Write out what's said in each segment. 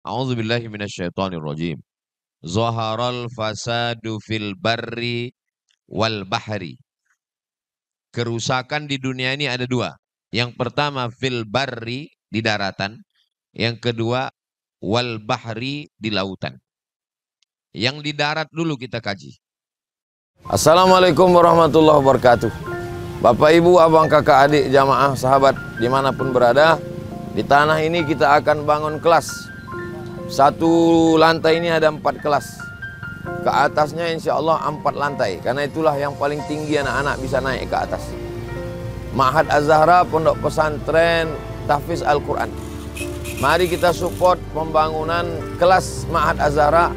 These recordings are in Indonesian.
A'udzubillahi minasyaitonirrajim. Zaharal fasadu fil barri wal bahri. Kerusakan di dunia ini ada dua. Yang pertama fil barri di daratan. Yang kedua wal bahri di lautan. Yang di darat dulu kita kaji. Assalamualaikum warahmatullahi wabarakatuh. Bapak, ibu, abang, kakak, adik, jamaah, sahabat dimanapun berada, di tanah ini kita akan bangun kelas. Satu lantai ini ada 4 kelas. Ke atasnya insya Allah 4 lantai. Karena itulah yang paling tinggi anak-anak bisa naik ke atas. Ma'had Az-Zahra, Pondok Pesantren Tahfiz Al-Quran. Mari kita support pembangunan kelas Ma'had Az-Zahra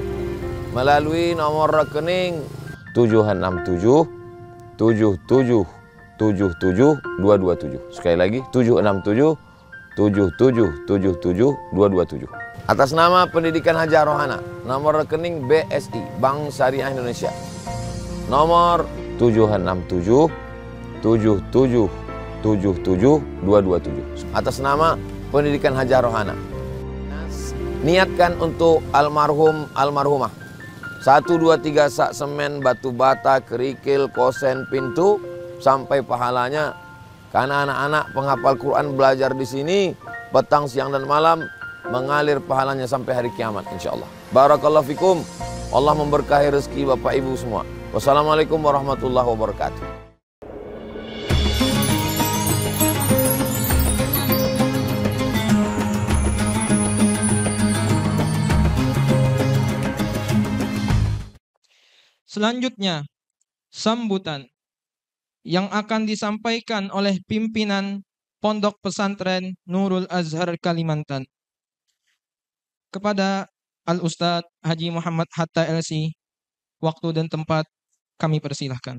melalui nomor rekening 767 77 77 227. Sekali lagi 767 77 77 227. Atas nama Pendidikan Hajar Rohana, nomor rekening BSI Bank Syariah Indonesia. Nomor 767 77 77 227. Atas nama Pendidikan Hajar Rohana. Niatkan untuk almarhum almarhumah. 1, 2, 3 sak semen, batu bata, kerikil, kosen, pintu sampai pahalanya. Karena anak-anak penghafal Quran belajar di sini petang, siang dan malam, mengalir pahalanya sampai hari kiamat insyaallah. Barakallahu fikum. Allah memberkahi rezeki Bapak Ibu semua. Wassalamualaikum warahmatullahi wabarakatuh. Selanjutnya, sambutan yang akan disampaikan oleh pimpinan Pondok Pesantren Nurul Azhar Kalimantan. Kepada Al-Ustadz Haji Muhammad Hatta LC, waktu dan tempat kami persilahkan.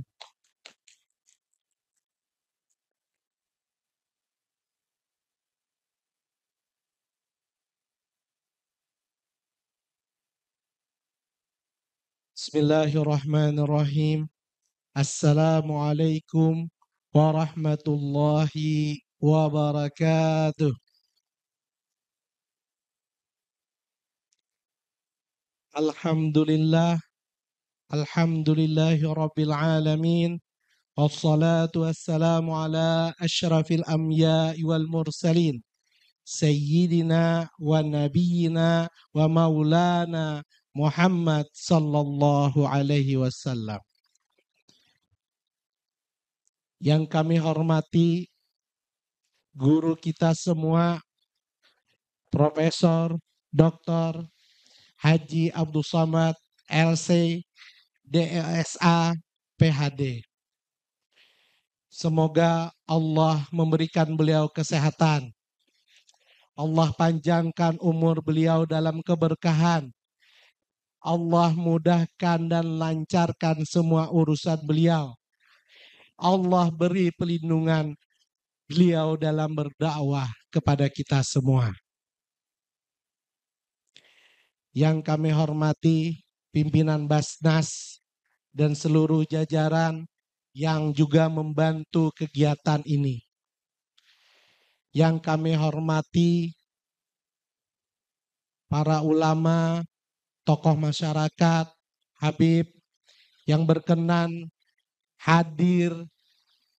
Bismillahirrahmanirrahim. Assalamualaikum warahmatullahi wabarakatuh. Alhamdulillah, alhamdulillahi rabbil alamin. Wassalatu wassalamu ala asyrafil anbiya'i wal mursalin. Sayyidina wa nabiyina wa maulana Muhammad sallallahu alaihi wasallam. Yang kami hormati guru kita semua, Profesor Dr. Haji Abdul Somad LC DLSA PhD. Semoga Allah memberikan beliau kesehatan. Allah panjangkan umur beliau dalam keberkahan. Allah mudahkan dan lancarkan semua urusan beliau. Allah beri pelindungan beliau dalam berdakwah kepada kita semua. Yang kami hormati pimpinan Basnas dan seluruh jajaran yang juga membantu kegiatan ini. Yang kami hormati para ulama, tokoh masyarakat, Habib yang berkenan hadir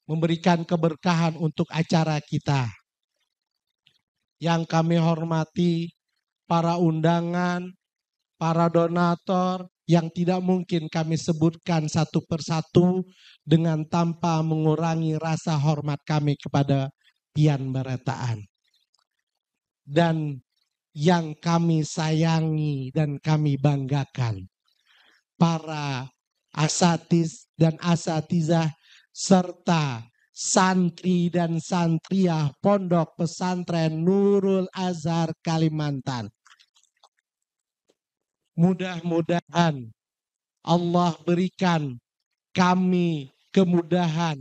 memberikan keberkahan untuk acara kita. Yang kami hormati para undangan, para donatur yang tidak mungkin kami sebutkan satu persatu dengan tanpa mengurangi rasa hormat kami kepada Pian Barataan. Dan yang kami sayangi dan kami banggakan, para asatiz dan asatizah serta santri dan santriah Pondok Pesantren Nurul Azhar Kalimantan. Mudah-mudahan Allah berikan kami kemudahan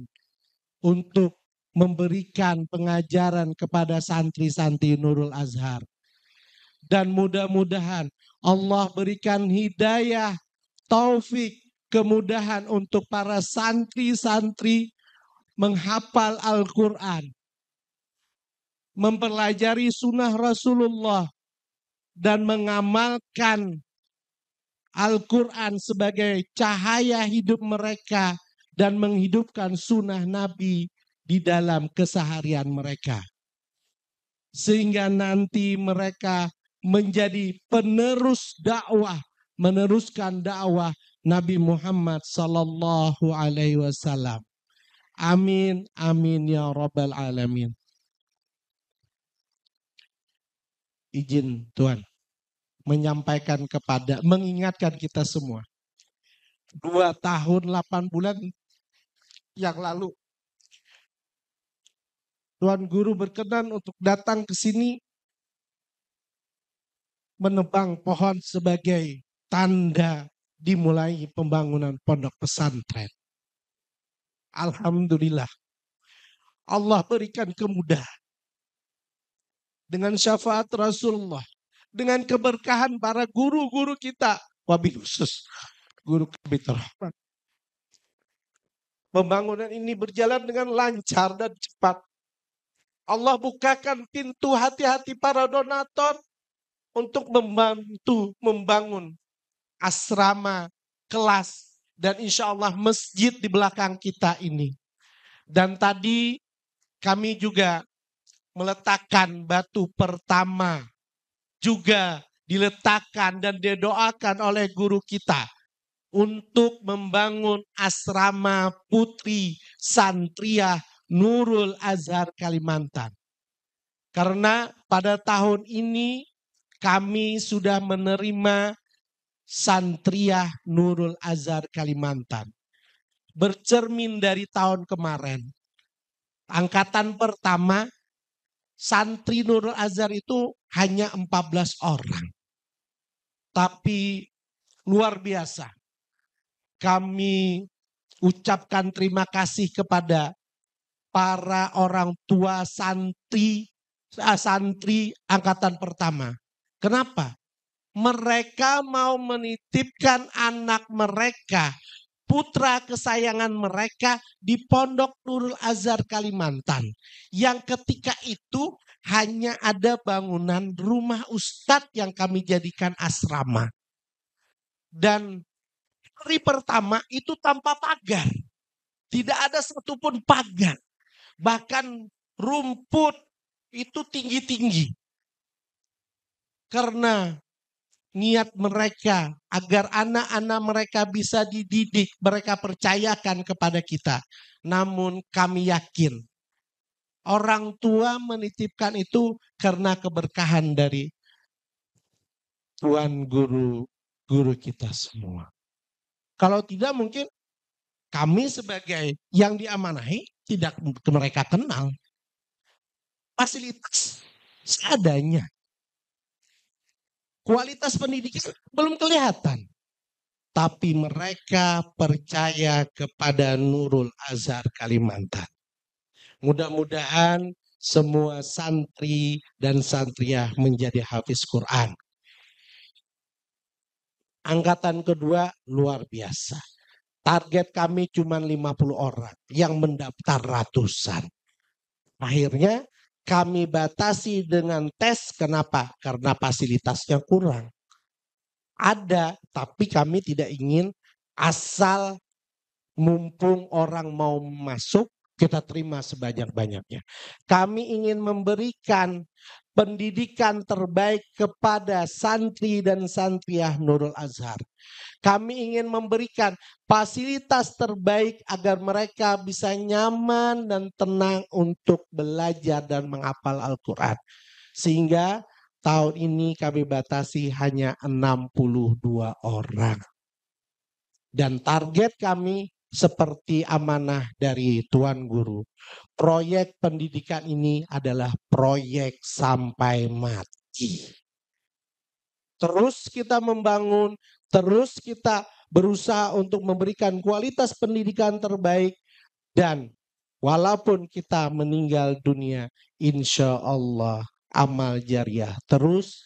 untuk memberikan pengajaran kepada santri-santri Nurul Azhar. Dan mudah-mudahan Allah berikan hidayah, taufik, kemudahan untuk para santri-santri menghafal Al-Quran, mempelajari sunnah Rasulullah, dan mengamalkan Al-Quran sebagai cahaya hidup mereka dan menghidupkan sunnah Nabi di dalam keseharian mereka. Sehingga nanti mereka menjadi penerus dakwah, meneruskan dakwah Nabi Muhammad sallallahu alaihi wasallam. Amin, amin ya rabbal alamin. Izin Tuhan menyampaikan mengingatkan kita semua. 2 tahun 8 bulan yang lalu, Tuan Guru berkenan untuk datang ke sini menebang pohon sebagai tanda dimulai pembangunan pondok pesantren. Alhamdulillah, Allah berikan kemudahan dengan syafaat Rasulullah, dengan keberkahan para guru-guru kita, wabil khusus guru Kabit Rahman. Pembangunan ini berjalan dengan lancar dan cepat. Allah bukakan pintu hati-hati para donatur untuk membantu membangun asrama, kelas, dan insya Allah masjid di belakang kita ini. Dan tadi kami juga meletakkan batu pertama, juga diletakkan dan didoakan oleh guru kita untuk membangun asrama putri santriah Nurul Azhar Kalimantan. Karena pada tahun ini kami sudah menerima santriah Nurul Azhar Kalimantan. Bercermin dari tahun kemarin. Angkatan pertama santri Nurul Azhar itu hanya 14 orang. Tapi luar biasa. Kami ucapkan terima kasih kepada para orang tua santri angkatan pertama. Kenapa? Mereka mau menitipkan anak mereka, putra kesayangan mereka di Pondok Nurul Azhar Kalimantan. Yang ketika itu hanya ada bangunan rumah ustadz yang kami jadikan asrama. Dan hari pertama itu tanpa pagar. Tidak ada satupun pagar. Bahkan rumput itu tinggi-tinggi. Karena niat mereka agar anak-anak mereka bisa dididik, mereka percayakan kepada kita. Namun kami yakin orang tua menitipkan itu karena keberkahan dari Tuan guru kita semua. Kalau tidak mungkin kami sebagai yang diamanahi tidak mereka kenal. Fasilitas seadanya. Kualitas pendidikan belum kelihatan. Tapi mereka percaya kepada Nurul Azhar Kalimantan. Mudah-mudahan semua santri dan santriah menjadi hafiz Quran. Angkatan kedua luar biasa. Target kami cuma 50 orang yang mendaftar ratusan. Akhirnya kami batasi dengan tes. Kenapa? Karena fasilitasnya kurang. Ada, tapi kami tidak ingin asal mumpung orang mau masuk, kita terima sebanyak-banyaknya. Kami ingin memberikan pendidikan terbaik kepada santri dan santriah Nurul Azhar. Kami ingin memberikan fasilitas terbaik agar mereka bisa nyaman dan tenang untuk belajar dan menghafal Al-Quran. Sehingga tahun ini kami batasi hanya 62 orang. Dan target kami seperti amanah dari Tuan Guru. Proyek pendidikan ini adalah proyek sampai mati. Terus kita membangun, terus kita berusaha untuk memberikan kualitas pendidikan terbaik. Dan walaupun kita meninggal dunia, insya Allah amal jariah terus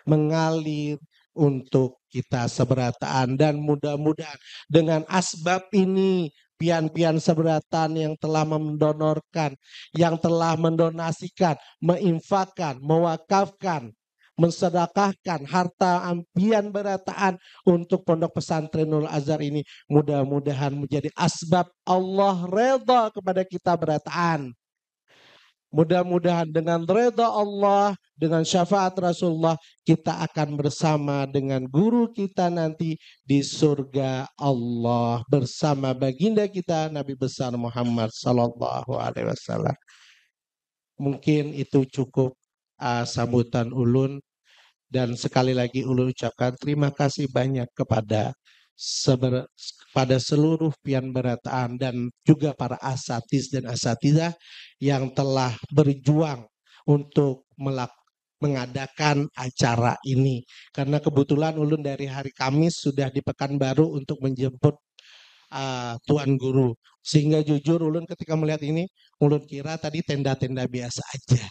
mengalir untuk kita seberatan. Dan mudah-mudahan dengan asbab ini, pian-pian seberatan yang telah mendonorkan, yang telah mendonasikan, menginfakkan, mewakafkan, mensedekahkan harta pian berataan untuk pondok pesantren Nurul Azhar ini. Mudah-mudahan menjadi asbab Allah redha kepada kita berataan. Mudah-mudahan dengan redha Allah, dengan syafaat Rasulullah, kita akan bersama dengan guru kita nanti di surga Allah bersama baginda kita Nabi besar Muhammad sallallahu alaihi wasallam. Mungkin itu cukup sambutan ulun, dan sekali lagi ulun ucapkan terima kasih banyak kepada seluruh pian berataan dan juga para asatis dan asatidah yang telah berjuang untuk mengadakan acara ini. Karena kebetulan ulun dari hari Kamis sudah di Pekanbaru untuk menjemput Tuan Guru. Sehingga jujur ulun ketika melihat ini, ulun kira tadi tenda-tenda biasa aja.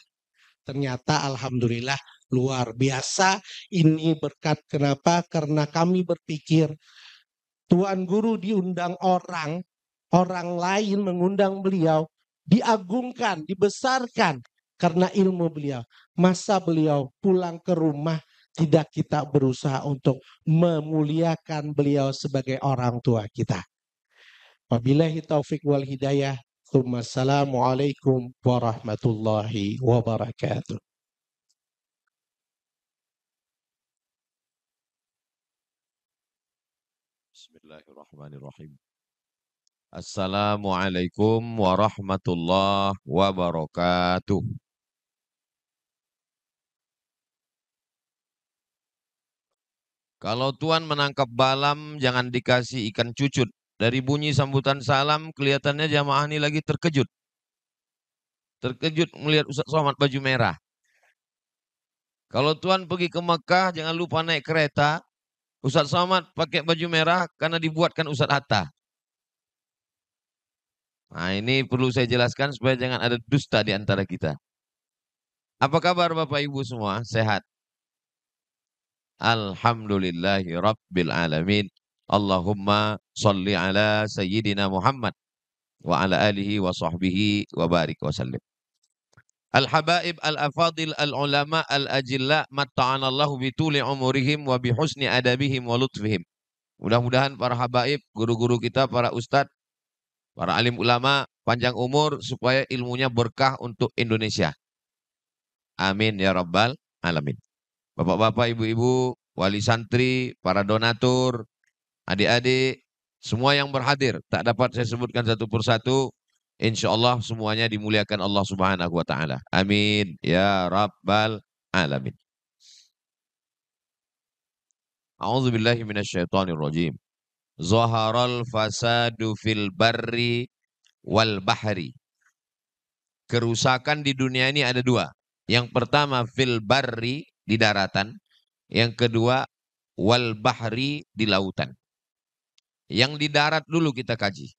Ternyata alhamdulillah luar biasa. Ini berkat kenapa? Karena kami berpikir Tuan Guru diundang orang lain mengundang beliau, diagungkan, dibesarkan karena ilmu beliau. Masa beliau pulang ke rumah tidak kita berusaha untuk memuliakan beliau sebagai orang tua kita. Wabillahi taufik wal hidayah. Assalamualaikum warahmatullahi wabarakatuh. Bismillahirrahmanirrahim. Assalamualaikum warahmatullahi wabarakatuh. Kalau Tuan menangkap balam, jangan dikasih ikan cucut. Dari bunyi sambutan salam, kelihatannya jamaah ini lagi terkejut. Terkejut melihat Ustaz Somad baju merah. Kalau Tuan pergi ke Mekah, jangan lupa naik kereta. Ustaz Somad pakai baju merah karena dibuatkan Ustaz Hatta. Nah, ini perlu saya jelaskan supaya jangan ada dusta di antara kita. Apa kabar Bapak Ibu semua? Sehat? Alhamdulillahi Rabbil Alamin. Allahumma salli ala Sayyidina Muhammad wa ala alihi wa sahbihi wa barik wa sallim. Al-habaib al-afadil al-ulama al-ajilla matta'anallahu bituli umurihim wa bihusni adabihim wa lutfihim. Mudah-mudahan para habaib, guru-guru kita, para ustadz, para alim ulama, panjang umur supaya ilmunya berkah untuk Indonesia. Amin ya rabbal alamin. Bapak-bapak, ibu-ibu, wali santri, para donatur, adik-adik, semua yang berhadir, tak dapat saya sebutkan satu persatu. Insya Allah semuanya dimuliakan Allah Subhanahu wa Ta'ala. Amin ya rabbal alamin. A'udzubillahi minasyaitonirrajim. Zaharal fasadu fil barri wal bahri. Kerusakan di dunia ini ada dua. Yang pertama fil barri, di daratan. Yang kedua wal bahri, di lautan. Yang di darat dulu kita kaji.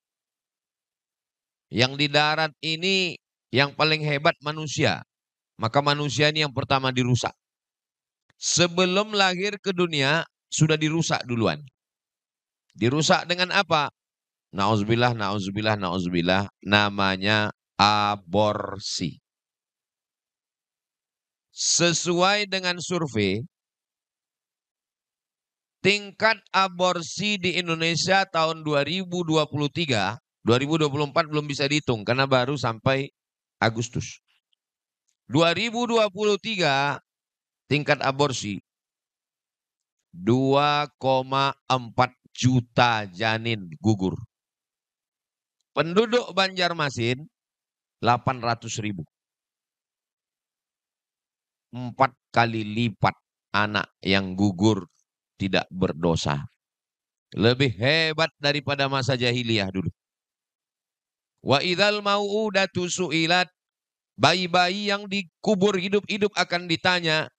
Yang di darat ini yang paling hebat manusia. Maka manusia ini yang pertama dirusak. Sebelum lahir ke dunia sudah dirusak duluan. Dirusak dengan apa? Nauzubillah, nauzubillah, nauzubillah. Namanya aborsi. Sesuai dengan survei, tingkat aborsi di Indonesia tahun 2023, 2024 belum bisa dihitung karena baru sampai Agustus. 2023 tingkat aborsi 2,4 juta janin gugur. Penduduk Banjarmasin 800.000. 4 kali lipat anak yang gugur tidak berdosa. Lebih hebat daripada masa jahiliyah dulu. Wa idzal mau'udatu su'ilat. Bayi-bayi yang dikubur hidup-hidup akan ditanya,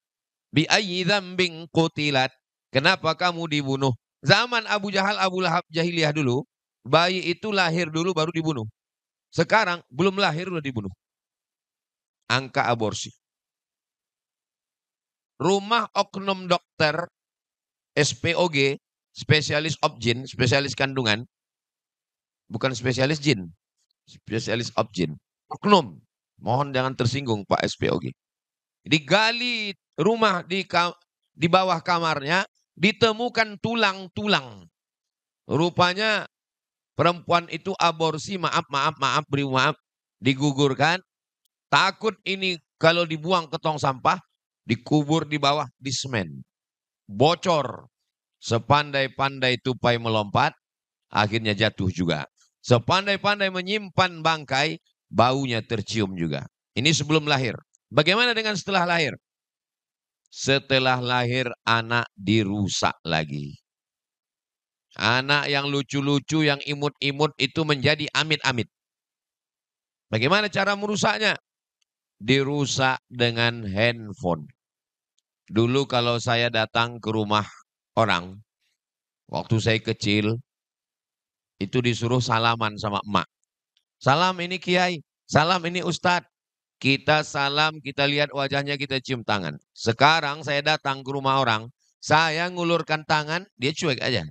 bi ayyi dzambin qutilat. Kenapa kamu dibunuh? Zaman Abu Jahal, Abu Lahab jahiliyah dulu, bayi itu lahir dulu baru dibunuh. Sekarang belum lahir udah dibunuh. Angka aborsi. Rumah oknum dokter SPOG, spesialis obgyn, spesialis kandungan, bukan spesialis jin, spesialis obgyn. Oknum, mohon jangan tersinggung Pak SPOG. Digali rumah di bawah kamarnya, ditemukan tulang-tulang. Rupanya perempuan itu aborsi, beri maaf, digugurkan. Takut ini kalau dibuang ke tong sampah, dikubur di bawah di semen. Bocor. Sepandai-pandai tupai melompat, akhirnya jatuh juga. Sepandai-pandai menyimpan bangkai, baunya tercium juga. Ini sebelum lahir. Bagaimana dengan setelah lahir? Setelah lahir anak dirusak lagi. Anak yang lucu-lucu, yang imut-imut itu menjadi amit-amit. Bagaimana cara merusaknya? Dirusak dengan handphone. Dulu kalau saya datang ke rumah orang, waktu saya kecil, itu disuruh salaman sama emak. Salam ini kiai, salam ini ustadz. Kita salam, kita lihat wajahnya, kita cium tangan. Sekarang saya datang ke rumah orang, saya ngulurkan tangan, dia cuek aja.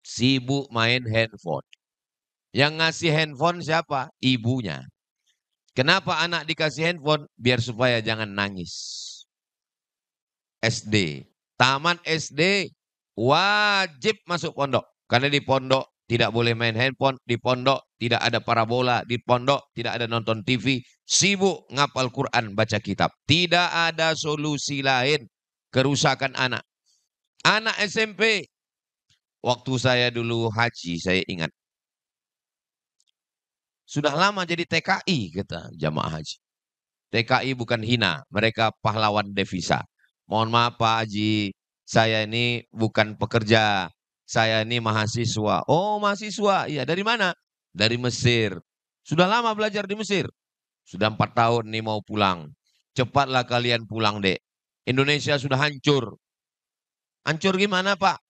Sibuk main handphone. Yang ngasih handphone siapa? Ibunya. Kenapa anak dikasih handphone? Biar supaya jangan nangis. SD. Taman SD wajib masuk pondok. Karena di pondok tidak boleh main handphone, di pondok tidak ada parabola, di pondok tidak ada nonton TV, sibuk ngapal Quran, baca kitab. Tidak ada solusi lain kerusakan anak. Anak SMP, waktu saya dulu haji, saya ingat. Sudah lama jadi TKI, kata jamaah haji. TKI bukan hina, mereka pahlawan devisa. Mohon maaf Pak Haji, saya ini bukan pekerja. Saya ini mahasiswa. Oh mahasiswa, iya dari mana? Dari Mesir. Sudah lama belajar di Mesir. Sudah 4 tahun nih mau pulang. Cepatlah kalian pulang dek. Indonesia sudah hancur. Hancur gimana Pak?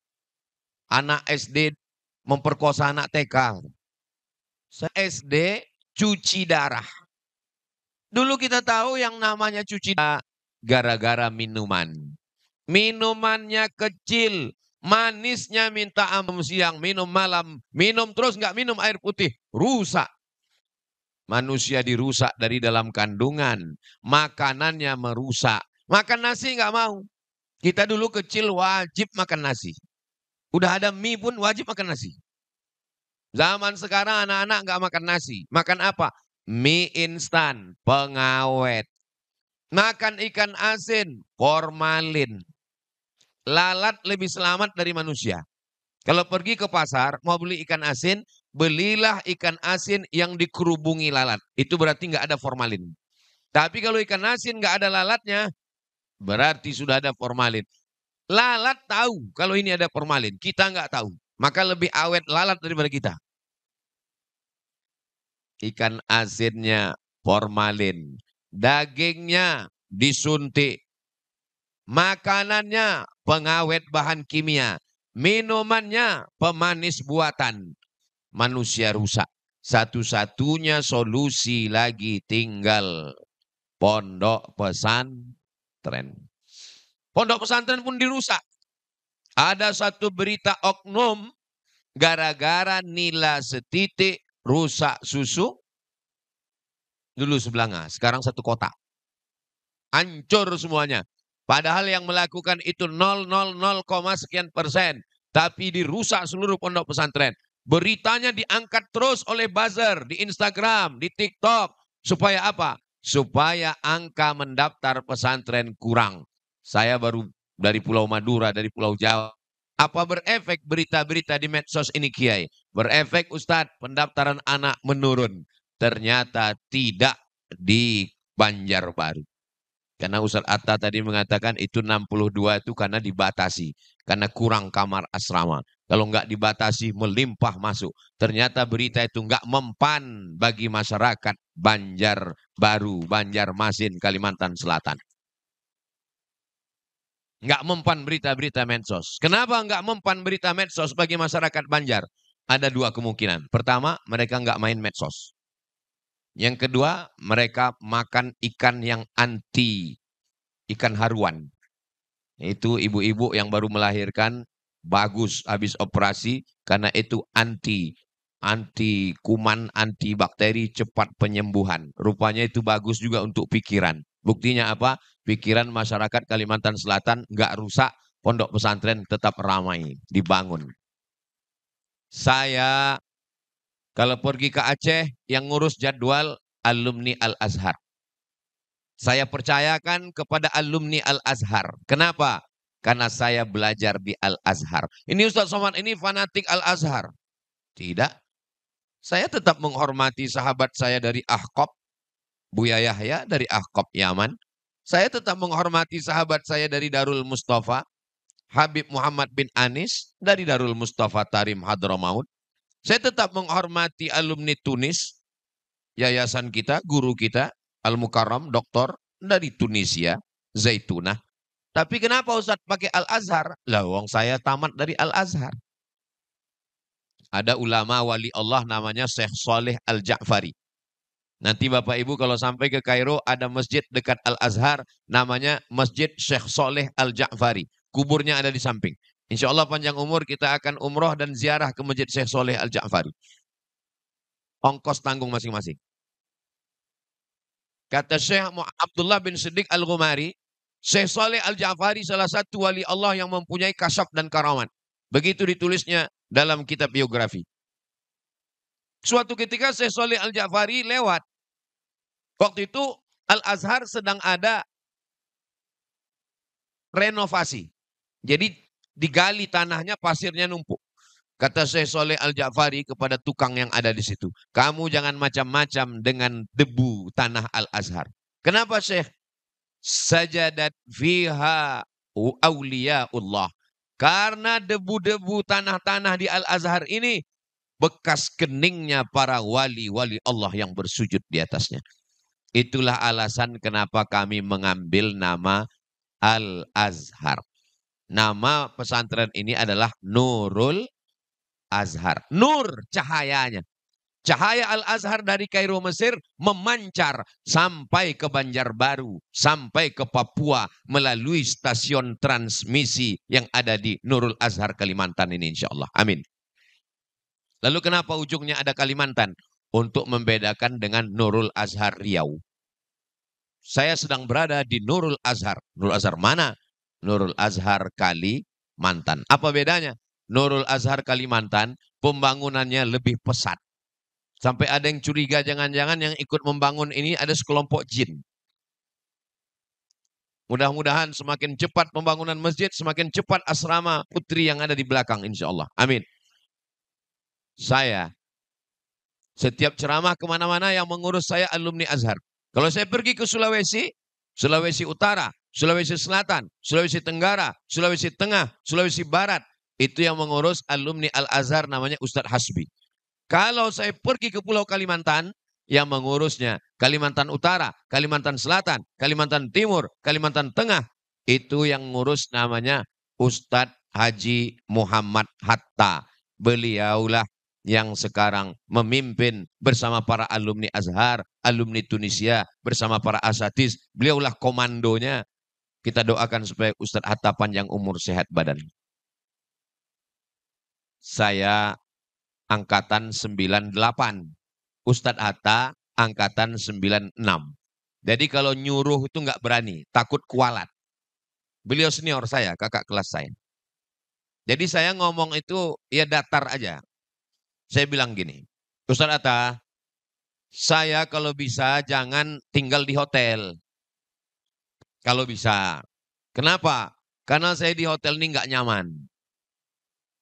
Anak SD memperkosa anak TK. SD cuci darah. Dulu kita tahu yang namanya cuci darah gara-gara minuman. Minumannya kecil. Manisnya minta ampun siang, minum malam, minum terus nggak minum air putih, rusak. Manusia dirusak dari dalam kandungan, makanannya merusak. Makan nasi nggak mau. Kita dulu kecil wajib makan nasi. Udah ada mie pun wajib makan nasi. Zaman sekarang anak-anak nggak makan nasi. Makan apa? Mie instan, pengawet. Makan ikan asin, formalin. Lalat lebih selamat dari manusia. Kalau pergi ke pasar, mau beli ikan asin, belilah ikan asin yang dikerubungi lalat. Itu berarti nggak ada formalin. Tapi kalau ikan asin nggak ada lalatnya, berarti sudah ada formalin. Lalat tahu kalau ini ada formalin, kita nggak tahu. Maka lebih awet lalat daripada kita. Ikan asinnya formalin, dagingnya disuntik, makanannya pengawet bahan kimia, minumannya pemanis buatan. Manusia rusak. Satu-satunya solusi lagi tinggal pondok pesantren. Pondok pesantren pun dirusak. Ada satu berita oknum gara-gara nila setitik rusak susu. Dulu Sebelanga, sekarang satu kota. Hancur semuanya. Padahal yang melakukan itu 0,00 sekian persen. Tapi dirusak seluruh pondok pesantren. Beritanya diangkat terus oleh buzzer di Instagram, di TikTok. Supaya apa? Supaya angka mendaftar pesantren kurang. Saya baru dari Pulau Madura, dari Pulau Jawa. Apa berefek berita-berita di medsos ini Kiai? Berefek Ustadz, pendaftaran anak menurun. Ternyata tidak di Banjarbaru. Karena Ustadz Atta tadi mengatakan itu 62 itu karena dibatasi. Karena kurang kamar asrama. Kalau nggak dibatasi melimpah masuk. Ternyata berita itu nggak mempan bagi masyarakat Banjarbaru, Banjarmasin, Kalimantan Selatan. Nggak mempan berita-berita medsos. Kenapa nggak mempan berita medsos bagi masyarakat Banjar? Ada 2 kemungkinan. Pertama, mereka nggak main medsos. Yang kedua, mereka makan ikan yang anti, ikan haruan. Itu ibu-ibu yang baru melahirkan, bagus habis operasi, karena itu anti kuman, anti bakteri, cepat penyembuhan. Rupanya itu bagus juga untuk pikiran. Buktinya apa? Pikiran masyarakat Kalimantan Selatan nggak rusak, pondok pesantren tetap ramai, dibangun. Saya kalau pergi ke Aceh, yang ngurus jadwal alumni Al-Azhar. Saya percayakan kepada alumni Al-Azhar. Kenapa? Karena saya belajar di Al-Azhar. Ini Ustaz Somad, ini fanatik Al-Azhar. Tidak. Saya tetap menghormati sahabat saya dari Ahqab, Buya Yahya dari Ahqab Yaman. Saya tetap menghormati sahabat saya dari Darul Mustafa, Habib Muhammad bin Anis dari Darul Mustafa Tarim Hadramaut. Saya tetap menghormati alumni Tunis, yayasan kita, guru kita, Al-Mukarram, doktor dari Tunisia, Zaitunah. Tapi kenapa Ustaz pakai Al-Azhar? Lah wong saya tamat dari Al-Azhar. Ada ulama wali Allah namanya Syekh Saleh Al-Ja'fari. Nanti Bapak Ibu kalau sampai ke Kairo ada masjid dekat Al-Azhar namanya Masjid Syekh Saleh Al-Ja'fari. Kuburnya ada di samping. Insya Allah panjang umur kita akan umroh dan ziarah ke Masjid Syekh Saleh Al-Ja'fari. Ongkos tanggung masing-masing. Kata Syekh Abdullah bin Siddiq Al-Ghumari, Syekh Saleh Al-Ja'fari salah satu wali Allah yang mempunyai kasyaf dan karamat. Begitu ditulisnya dalam kitab biografi. Suatu ketika Syekh Saleh Al-Ja'fari lewat. Waktu itu Al-Azhar sedang ada renovasi. Jadi digali tanahnya, pasirnya numpuk. Kata Syekh Saleh Al-Ja'fari kepada tukang yang ada di situ, kamu jangan macam-macam dengan debu tanah Al-Azhar. Kenapa Syekh? Sajadat fiha awliyaullah. Karena debu-debu tanah-tanah di Al-Azhar ini bekas keningnya para wali-wali Allah yang bersujud di atasnya. Itulah alasan kenapa kami mengambil nama Al-Azhar. Nama pesantren ini adalah Nurul Azhar. Nur cahayanya. Cahaya Al-Azhar dari Kairo Mesir memancar sampai ke Banjarbaru, sampai ke Papua melalui stasiun transmisi yang ada di Nurul Azhar Kalimantan ini insya Allah. Amin. Lalu kenapa ujungnya ada Kalimantan? Untuk membedakan dengan Nurul Azhar Riau. Saya sedang berada di Nurul Azhar. Nurul Azhar mana? Nurul Azhar Kalimantan. Apa bedanya? Nurul Azhar Kalimantan pembangunannya lebih pesat. Sampai ada yang curiga jangan-jangan yang ikut membangun ini ada sekelompok jin. Mudah-mudahan semakin cepat pembangunan masjid, semakin cepat asrama putri yang ada di belakang insya Allah. Amin. Saya setiap ceramah kemana-mana yang mengurus saya alumni Azhar. Kalau saya pergi ke Sulawesi, Sulawesi Utara, Sulawesi Selatan, Sulawesi Tenggara, Sulawesi Tengah, Sulawesi Barat, itu yang mengurus alumni Al-Azhar namanya Ustadz Hasbi. Kalau saya pergi ke Pulau Kalimantan, yang mengurusnya Kalimantan Utara, Kalimantan Selatan, Kalimantan Timur, Kalimantan Tengah, itu yang ngurus namanya Ustadz Haji Muhammad Hatta. Beliaulah yang sekarang memimpin bersama para alumni Azhar, alumni Tunisia, bersama para asatiz. Beliaulah komandonya. Kita doakan supaya Ustadz Hatta panjang umur, sehat badan. Saya angkatan 98. Ustadz Hatta angkatan 96. Jadi kalau nyuruh itu nggak berani, takut kualat. Beliau senior saya, kakak kelas saya. Jadi saya ngomong itu ya datar aja. Saya bilang gini, Ustadz Hatta, saya kalau bisa jangan tinggal di hotel. Kalau bisa. Kenapa? Karena saya di hotel ini nggak nyaman.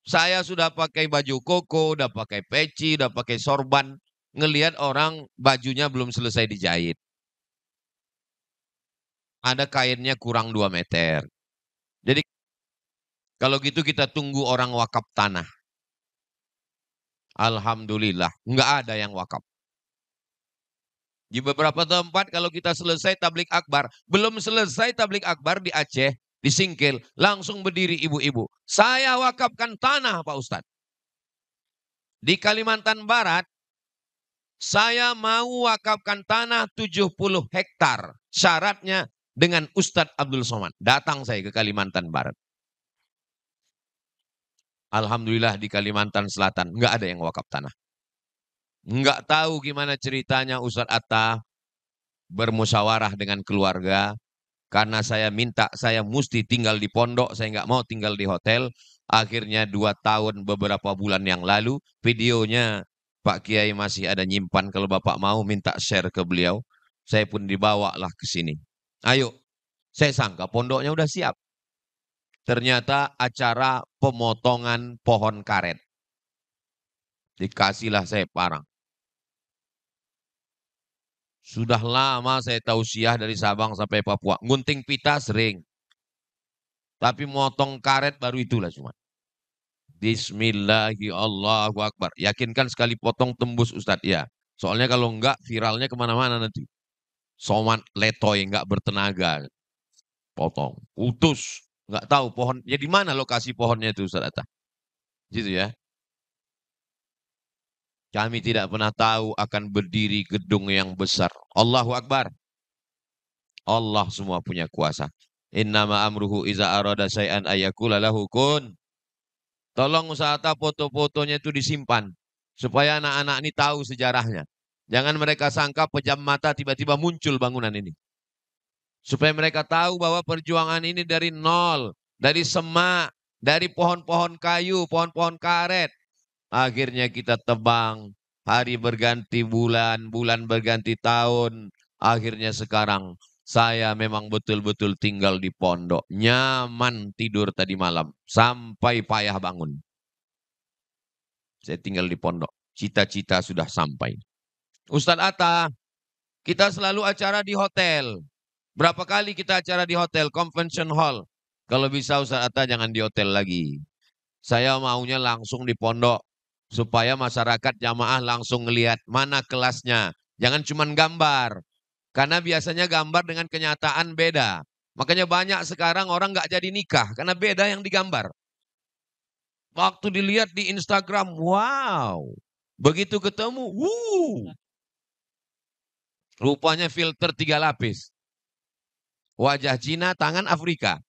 Saya sudah pakai baju koko, udah pakai peci, udah pakai sorban. Ngelihat orang bajunya belum selesai dijahit. Ada kainnya kurang 2 meter. Jadi kalau gitu kita tunggu orang wakaf tanah. Alhamdulillah, nggak ada yang wakaf. Di beberapa tempat kalau kita selesai tablik akbar, belum selesai tablik akbar di Aceh, di Singkil, langsung berdiri ibu-ibu. Saya wakafkan tanah Pak Ustadz. Di Kalimantan Barat, saya mau wakafkan tanah 70 hektar. Syaratnya dengan Ustadz Abdul Somad. Datang saya ke Kalimantan Barat. Alhamdulillah di Kalimantan Selatan nggak ada yang wakaf tanah. Nggak tahu gimana ceritanya Ustadz Atta. bermusyawarah dengan keluarga. Karena saya minta saya mesti tinggal di pondok, saya nggak mau tinggal di hotel. Akhirnya 2 tahun beberapa bulan yang lalu, videonya Pak Kiai masih ada nyimpan. Kalau Bapak mau minta share ke beliau, saya pun dibawalah ke sini. Ayo, saya sangka pondoknya udah siap. Ternyata acara pemotongan pohon karet. Dikasihlah saya parang. Sudah lama saya tausiah dari Sabang sampai Papua. Gunting pita sering. Tapi motong karet baru itulah cuma. Bismillahirrahmanirrahim. Yakinkan sekali potong tembus Ustadz. Ya. Soalnya kalau enggak viralnya kemana-mana nanti. Somat letoy enggak bertenaga. Potong. Putus. Enggak tahu pohon. Ya di mana lokasi pohonnya itu Ustadz Atta? Gitu ya. Kami tidak pernah tahu akan berdiri gedung yang besar. Allahu Akbar. Allah semua punya kuasa. Innama amruhu iza arada syai'an ayyakula lahu kun. Tolong usaha foto-fotonya itu disimpan. Supaya anak-anak ini tahu sejarahnya. Jangan mereka sangka pejam mata tiba-tiba muncul bangunan ini. Supaya mereka tahu bahwa perjuangan ini dari nol. Dari semak. Dari pohon-pohon kayu, pohon-pohon karet. Akhirnya kita tebang. Hari berganti bulan, bulan berganti tahun. Akhirnya sekarang saya memang betul-betul tinggal di pondok. Nyaman tidur tadi malam. Sampai payah bangun. Saya tinggal di pondok. Cita-cita sudah sampai. Ustadz Atta, kita selalu acara di hotel. Berapa kali kita acara di hotel, convention hall. Kalau bisa Ustadz Atta jangan di hotel lagi. Saya maunya langsung di pondok. Supaya masyarakat jamaah langsung ngelihat mana kelasnya. Jangan cuma gambar. Karena biasanya gambar dengan kenyataan beda. Makanya banyak sekarang orang nggak jadi nikah. Karena beda yang digambar. Waktu dilihat di Instagram, wow. Begitu ketemu, rupanya filter 3 lapis. Wajah Cina, tangan Afrika.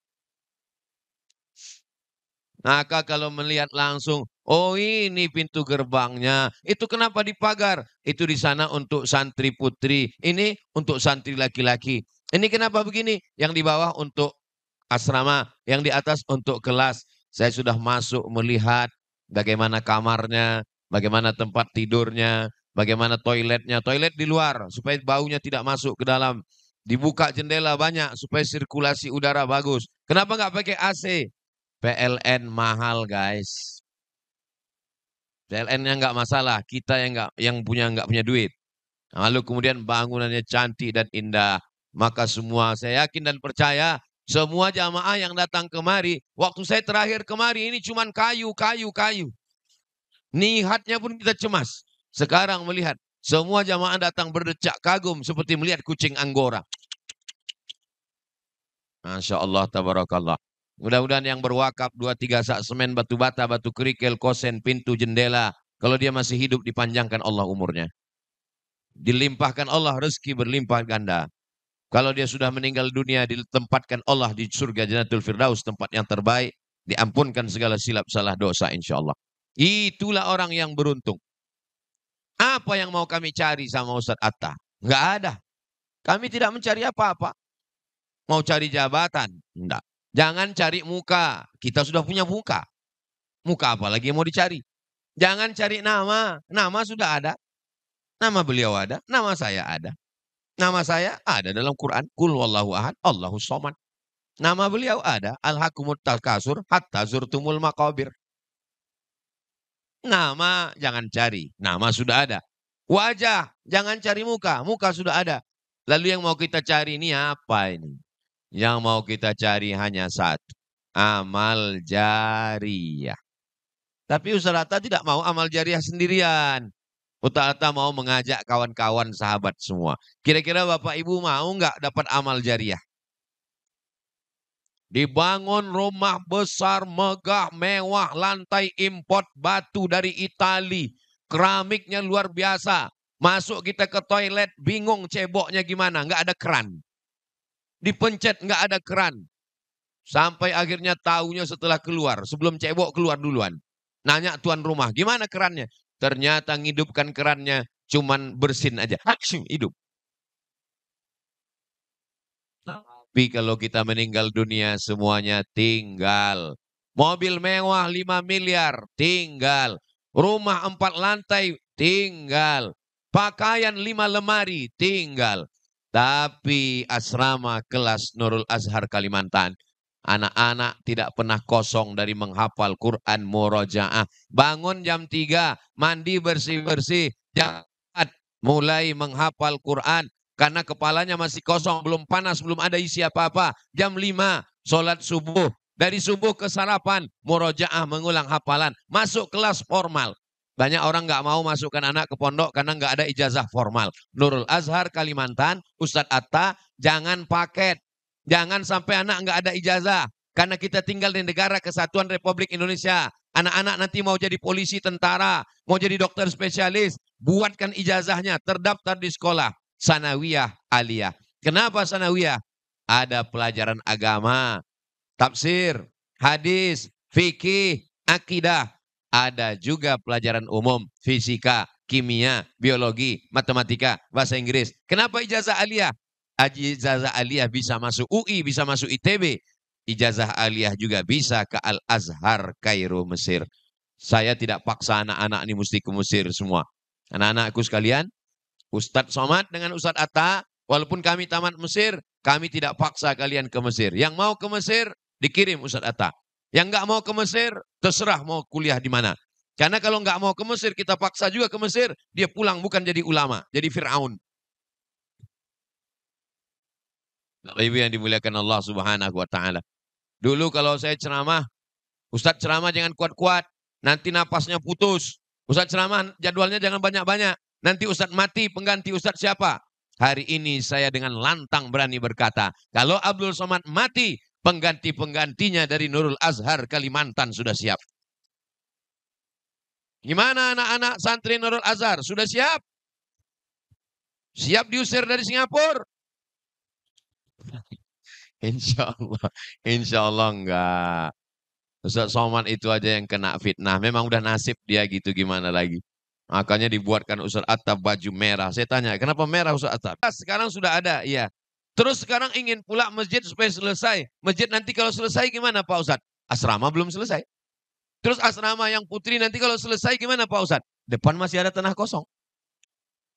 Maka kalau melihat langsung, oh ini pintu gerbangnya. Itu kenapa dipagar? Itu di sana untuk santri putri. Ini untuk santri laki-laki. Ini kenapa begini? Yang di bawah untuk asrama. Yang di atas untuk kelas. Saya sudah masuk melihat bagaimana kamarnya, bagaimana tempat tidurnya, bagaimana toiletnya. Toilet di luar supaya baunya tidak masuk ke dalam. Dibuka jendela banyak supaya sirkulasi udara bagus. Kenapa nggak pakai AC? PLN mahal guys. PLN-nya nggak masalah, kita yang nggak punya duit. Lalu kemudian bangunannya cantik dan indah. Maka semua saya yakin dan percaya semua jamaah yang datang kemari, waktu saya terakhir kemari ini cuman kayu. Nihatnya pun kita cemas. Sekarang melihat semua jamaah datang berdecak kagum seperti melihat kucing Anggora. Masya Allah, tabarakallah. Mudah-mudahan yang berwakaf 2-3 sak semen, batu bata, batu kerikil, kosen, pintu, jendela. Kalau dia masih hidup dipanjangkan Allah umurnya. Dilimpahkan Allah rezeki berlimpah ganda. Kalau dia sudah meninggal dunia ditempatkan Allah di surga Jannatul Firdaus, tempat yang terbaik. Diampunkan segala silap salah dosa insya Allah. Itulah orang yang beruntung. Apa yang mau kami cari sama Ustadz Atta? Enggak ada. Kami tidak mencari apa-apa. Mau cari jabatan? Enggak. Jangan cari muka. Kita sudah punya muka. Muka apa lagi yang mau dicari? Jangan cari nama. Nama sudah ada. Nama beliau ada. Nama saya ada. Nama saya ada dalam Quran. Qul wallahu ahad. Allahus somad. Nama beliau ada. Al-hakumut takasur hatta zurtumul maqabir. Nama jangan cari. Nama sudah ada. Wajah. Jangan cari muka. Muka sudah ada. Lalu yang mau kita cari ini apa ini? Yang mau kita cari hanya satu. Amal jariyah. Tapi Ustaz Atta tidak mau amal jariyah sendirian. Ustaz Atta mau mengajak kawan-kawan sahabat semua. Kira-kira Bapak Ibu mau nggak dapat amal jariyah? Dibangun rumah besar, megah, mewah, lantai import batu dari Itali. Keramiknya luar biasa. Masuk kita ke toilet, bingung ceboknya gimana. Nggak ada keran. Dipencet nggak ada keran. Sampai akhirnya tahunya setelah keluar. Sebelum cebok keluar duluan. Nanya tuan rumah, gimana kerannya? Ternyata ngidupkan kerannya cuman bersin aja. Hidup. Tapi kalau kita meninggal dunia semuanya tinggal. Mobil mewah 5 miliar, tinggal. Rumah 4 lantai, tinggal. Pakaian 5 lemari, tinggal. Tapi asrama kelas Nurul Azhar Kalimantan, anak-anak tidak pernah kosong dari menghafal Quran murojaah. Bangun jam 3, mandi bersih-bersih, jam 4 mulai menghafal Quran. Karena kepalanya masih kosong, belum panas, belum ada isi apa-apa. Jam 5, sholat subuh. Dari subuh ke sarapan, murojaah mengulang hafalan. Masuk kelas formal. Banyak orang nggak mau masukkan anak ke pondok karena nggak ada ijazah formal. Nurul Azhar Kalimantan, Ustadz Atta, jangan paket. Jangan sampai anak nggak ada ijazah. Karena kita tinggal di negara kesatuan Republik Indonesia. Anak-anak nanti mau jadi polisi, tentara, mau jadi dokter spesialis. Buatkan ijazahnya, terdaftar di sekolah. Sanawiyah aliyah. Kenapa sanawiyah? Ada pelajaran agama, tafsir, hadis, fikih, akidah. Ada juga pelajaran umum, fisika, kimia, biologi, matematika, bahasa Inggris. Kenapa ijazah aliyah? Ijazah aliyah bisa masuk UI, bisa masuk ITB. Ijazah aliyah juga bisa ke Al-Azhar, Kairo, Mesir. Saya tidak paksa anak-anak ini mesti ke Mesir semua. Anak-anakku sekalian, Ustadz Somad dengan Ustadz Atta, walaupun kami tamat Mesir, kami tidak paksa kalian ke Mesir. Yang mau ke Mesir, dikirim Ustadz Atta. Yang nggak mau ke Mesir, terserah mau kuliah di mana. Karena kalau nggak mau ke Mesir, kita paksa juga ke Mesir, dia pulang bukan jadi ulama, jadi Fir'aun. Ibu yang dimuliakan Allah Subhanahu wa Ta'ala. Dulu kalau saya ceramah, Ustadz ceramah jangan kuat-kuat, nanti napasnya putus. Ustadz ceramah jadwalnya jangan banyak-banyak. Nanti Ustadz mati, pengganti Ustadz siapa? Hari ini saya dengan lantang berani berkata, kalau Abdul Somad mati, pengganti-penggantinya dari Nurul Azhar Kalimantan sudah siap. Gimana anak-anak santri Nurul Azhar? Sudah siap? Siap diusir dari Singapura? Insya Allah enggak. Ustadz Somad itu aja yang kena fitnah. Memang udah nasib dia gitu, gimana lagi. Makanya dibuatkan Ustadz Atta baju merah. Saya tanya, kenapa merah Ustadz Atta? Sekarang sudah ada, iya. Terus sekarang ingin pula masjid supaya selesai. Masjid nanti kalau selesai gimana Pak Ustadz? Asrama belum selesai. Terus asrama yang putri nanti kalau selesai gimana Pak Ustadz? Depan masih ada tanah kosong.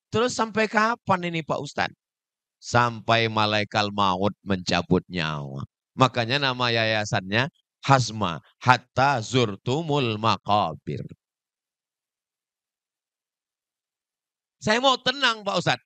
Terus sampai kapan ini Pak Ustadz? Sampai malaikat maut mencabut nyawa. Makanya nama yayasannya Hazma Hatta Zurtumul Maqabir. Saya mau tenang Pak Ustadz.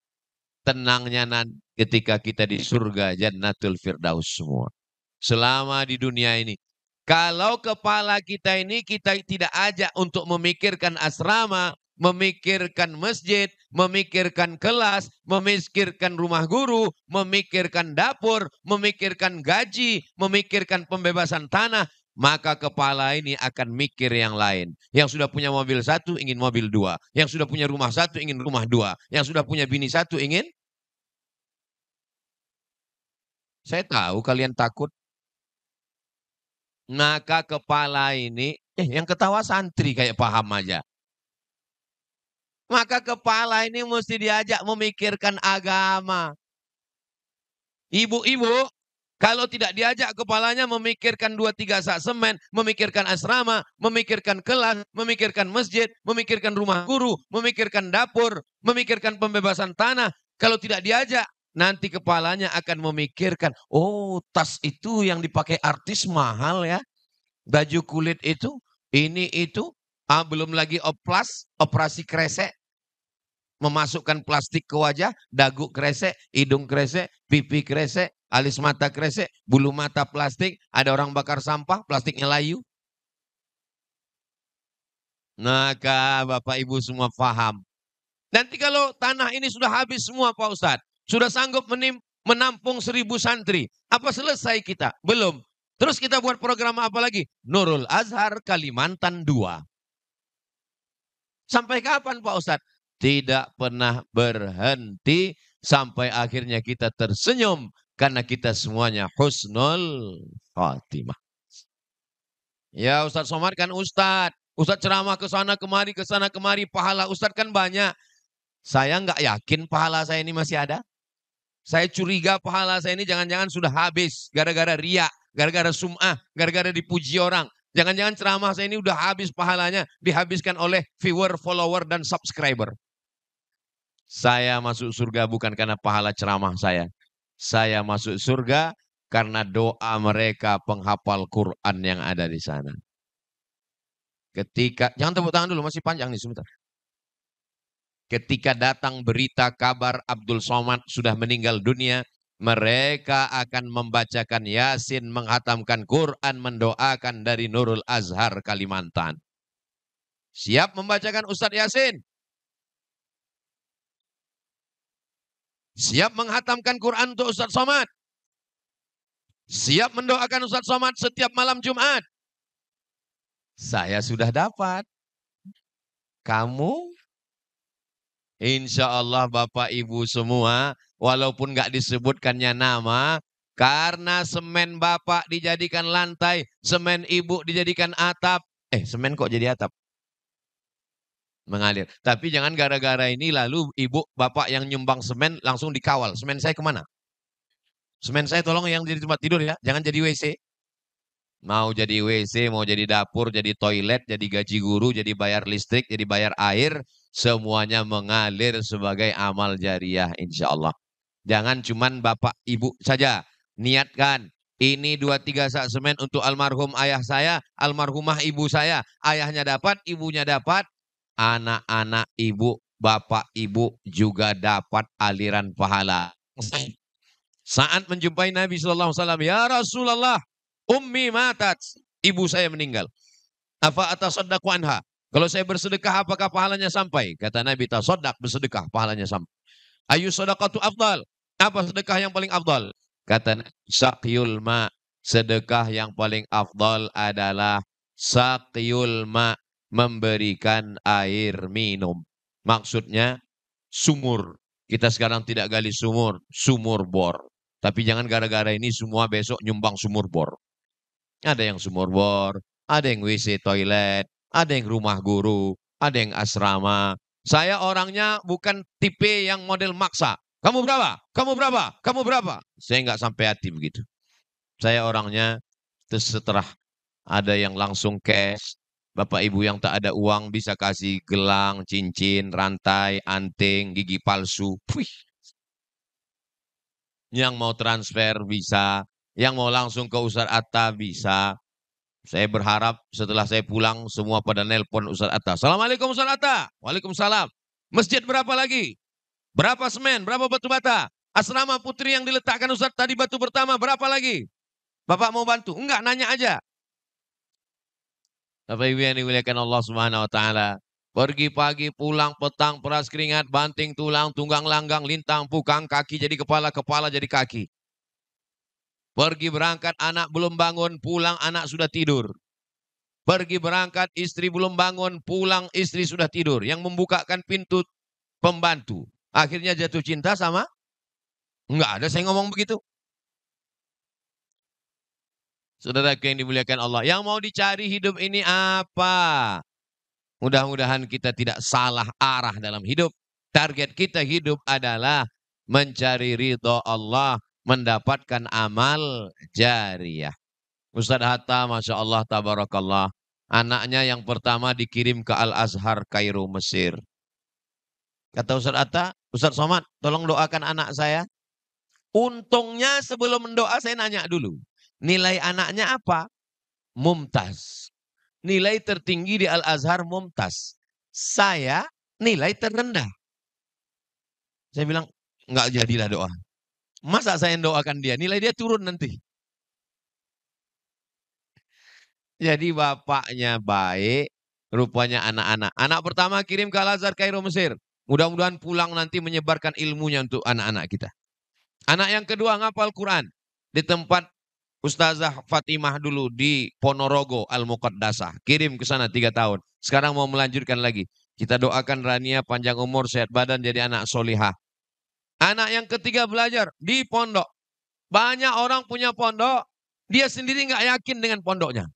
Tenangnya nanti ketika kita di surga Jannatul Firdaus semua. Selama di dunia ini. Kalau kepala kita ini kita tidak ajak untuk memikirkan asrama, memikirkan masjid, memikirkan kelas, memikirkan rumah guru, memikirkan dapur, memikirkan gaji, memikirkan pembebasan tanah, maka kepala ini akan mikir yang lain. Yang sudah punya mobil satu ingin mobil dua. Yang sudah punya rumah satu ingin rumah dua. Yang sudah punya bini satu ingin. Saya tahu kalian takut. Maka kepala ini, yang ketawa santri kayak paham aja. Maka kepala ini mesti diajak memikirkan agama. Ibu-ibu, kalau tidak diajak kepalanya memikirkan 2-3 sak semen, memikirkan asrama, memikirkan kelas, memikirkan masjid, memikirkan rumah guru, memikirkan dapur, memikirkan pembebasan tanah. Kalau tidak diajak, nanti kepalanya akan memikirkan, oh tas itu yang dipakai artis mahal ya. Baju kulit itu, ini itu, belum lagi operasi kresek. Memasukkan plastik ke wajah, dagu kresek, hidung kresek, pipi kresek, alis mata kresek, bulu mata plastik, ada orang bakar sampah, plastiknya layu. Maka Bapak Ibu semua paham. Nanti kalau tanah ini sudah habis semua Pak Ustadz, sudah sanggup menampung 1000 santri, apa selesai kita? Belum. Terus kita buat program apa lagi? Nurul Azhar Kalimantan 2. Sampai kapan Pak Ustadz? Tidak pernah berhenti sampai akhirnya kita tersenyum karena kita semuanya husnul khatimah. Ya Ustadz Somad kan Ustadz. Ustadz ceramah ke sana kemari, pahala Ustadz kan banyak. Saya nggak yakin pahala saya ini masih ada. Saya curiga pahala saya ini jangan-jangan sudah habis. Gara-gara riya, gara-gara sum'ah, gara-gara dipuji orang. Jangan-jangan ceramah saya ini udah habis pahalanya. Dihabiskan oleh viewer, follower, dan subscriber. Saya masuk surga bukan karena pahala ceramah saya. Saya masuk surga karena doa mereka penghafal Quran yang ada di sana. Ketika, jangan tepuk tangan dulu, masih panjang nih sebentar. Ketika datang berita kabar Abdul Somad sudah meninggal dunia, mereka akan membacakan Yasin, menghatamkan Quran, mendoakan dari Nurul Azhar Kalimantan. Siap membacakan Ustadz Yasin? Siap menghatamkan Quran untuk Ustadz Somad? Siap mendoakan Ustadz Somad setiap malam Jumat? Saya sudah dapat. Kamu? Insya Allah Bapak Ibu semua, walaupun nggak disebutkannya nama, karena semen Bapak dijadikan lantai, semen Ibu dijadikan atap. Semen kok jadi atap? Mengalir. Tapi jangan gara-gara ini lalu Ibu, Bapak yang nyumbang semen langsung dikawal. Semen saya kemana? Semen saya tolong yang jadi tempat tidur ya, jangan jadi WC. Mau jadi WC, mau jadi dapur, jadi toilet, jadi gaji guru, jadi bayar listrik, jadi bayar air, semuanya mengalir sebagai amal jariah insya Allah. Jangan cuman Bapak Ibu saja. Niatkan, ini 2-3 sak semen untuk almarhum ayah saya, almarhumah ibu saya. Ayahnya dapat, ibunya dapat. Anak-anak ibu, Bapak Ibu juga dapat aliran pahala. Saat menjumpai Nabi SAW, ya Rasulullah, ummi matat, ibu saya meninggal. Afa atasaddaqu anha? Kalau saya bersedekah apakah pahalanya sampai? Kata Nabi, tasaddaq, bersedekah pahalanya sampai. Ayu sadaqatu afdal? Apa sedekah yang paling afdal? Kata Nabi, saqyul ma, sedekah yang paling afdal adalah saqyul ma, memberikan air minum. Maksudnya sumur. Kita sekarang tidak gali sumur, sumur bor. Tapi jangan gara-gara ini semua besok nyumbang sumur bor. Ada yang sumur bor, ada yang WC toilet, ada yang rumah guru, ada yang asrama. Saya orangnya bukan tipe yang model maksa. Kamu berapa? Kamu berapa? Kamu berapa? Saya nggak sampai hati begitu. Saya orangnya terserah. Ada yang langsung cash. Bapak Ibu yang tak ada uang bisa kasih gelang, cincin, rantai, anting, gigi palsu. Puih. Yang mau transfer bisa, yang mau langsung ke Ustadz Atta bisa. Saya berharap setelah saya pulang semua pada nelpon Ustadz Atta. Assalamualaikum Ustadz Atta. Waalaikumsalam. Masjid berapa lagi? Berapa semen? Berapa batu bata? Asrama putri yang diletakkan Ustadz tadi batu pertama berapa lagi? Bapak mau bantu? Enggak, nanya aja. Bapak Ibu yang dimuliakan Allah Subhanahu wa taala. Pergi pagi, pulang petang, peras keringat, banting tulang, tunggang langgang, lintang, pukang, kaki jadi kepala, kepala jadi kaki. Pergi berangkat, anak belum bangun, pulang anak sudah tidur. Pergi berangkat, istri belum bangun, pulang istri sudah tidur. Yang membukakan pintu pembantu. Akhirnya jatuh cinta sama? Enggak ada saya ngomong begitu. Saudara yang dimuliakan Allah. Yang mau dicari hidup ini apa? Mudah-mudahan kita tidak salah arah dalam hidup. Target kita hidup adalah mencari ridho Allah, mendapatkan amal jariyah. Ustadz Hatta, Masya Allah, Tabarakallah. Anaknya yang pertama dikirim ke Al-Azhar, Kairo, Mesir. Kata Ustadz Hatta, Ustadz Somad, tolong doakan anak saya. Untungnya sebelum mendoa saya nanya dulu. Nilai anaknya apa? Mumtaz. Nilai tertinggi di Al-Azhar Mumtaz. Saya nilai terendah. Saya bilang, enggak jadilah doa. Masa saya doakan dia? Nilai dia turun nanti. Jadi bapaknya baik, rupanya anak-anak. Anak pertama kirim ke Al-Azhar Kairo Mesir. Mudah-mudahan pulang nanti menyebarkan ilmunya untuk anak-anak kita. Anak yang kedua ngapal Quran. Di tempat Ustazah Fatimah dulu di Ponorogo Al-Muqaddasah. Kirim ke sana 3 tahun. Sekarang mau melanjutkan lagi. Kita doakan Rania panjang umur, sehat badan, jadi anak solihah. Anak yang ketiga belajar di pondok. Banyak orang punya pondok. Dia sendiri nggak yakin dengan pondoknya.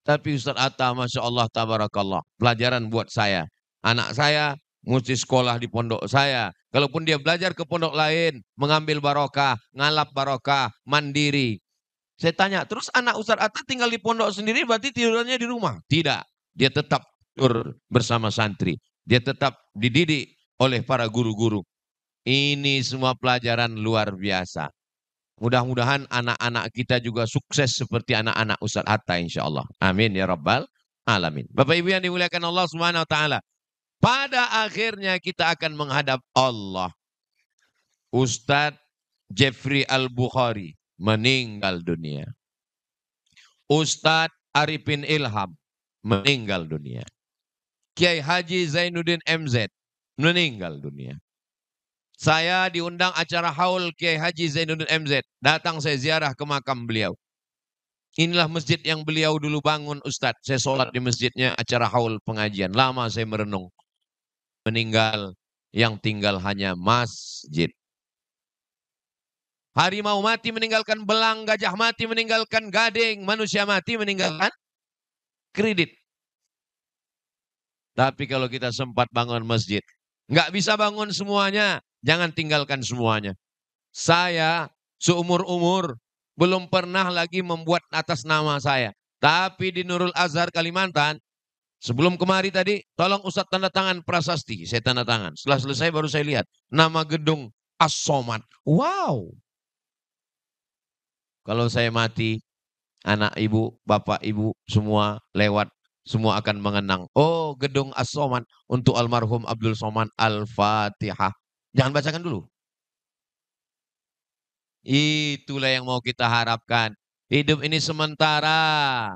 Tapi Ustadz Atta, Masya Allah, Tabarakallah. Pelajaran buat saya. Anak saya mesti sekolah di pondok saya. Kalaupun dia belajar ke pondok lain, mengambil barokah, ngalap barokah, mandiri. Saya tanya, terus anak Ustaz Atta tinggal di pondok sendiri berarti tidurnya di rumah? Tidak, dia tetap tidur bersama santri. Dia tetap dididik oleh para guru-guru. Ini semua pelajaran luar biasa. Mudah-mudahan anak-anak kita juga sukses seperti anak-anak Ustaz Atta insya Allah. Amin ya Rabbal Alamin. Bapak Ibu yang dimuliakan Allah Subhanahu Wa Taala. Pada akhirnya kita akan menghadap Allah. Ustadz Jeffrey Al-Bukhari meninggal dunia. Ustadz Arifin Ilham meninggal dunia. Kiai Haji Zainuddin MZ meninggal dunia. Saya diundang acara haul Kiai Haji Zainuddin MZ. Datang saya ziarah ke makam beliau. Inilah masjid yang beliau dulu bangun Ustadz. Saya sholat di masjidnya acara haul pengajian. Lama saya merenung. Meninggal yang tinggal hanya masjid. Harimau mati meninggalkan belang, gajah mati meninggalkan gading, manusia mati meninggalkan kredit. Tapi kalau kita sempat bangun masjid, nggak bisa bangun semuanya, jangan tinggalkan semuanya. Saya seumur-umur belum pernah lagi membuat atas nama saya. Tapi di Nurul Azhar Kalimantan, sebelum kemari tadi, tolong Ustadz tanda tangan prasasti. Saya tanda tangan. Setelah selesai baru saya lihat. Nama gedung As-Somad. Wow. Kalau saya mati, anak ibu, bapak ibu, semua lewat. Semua akan mengenang. Oh, gedung As-Somad untuk almarhum Abdul Somad Al-Fatihah. Jangan bacakan dulu. Itulah yang mau kita harapkan. Hidup ini sementara.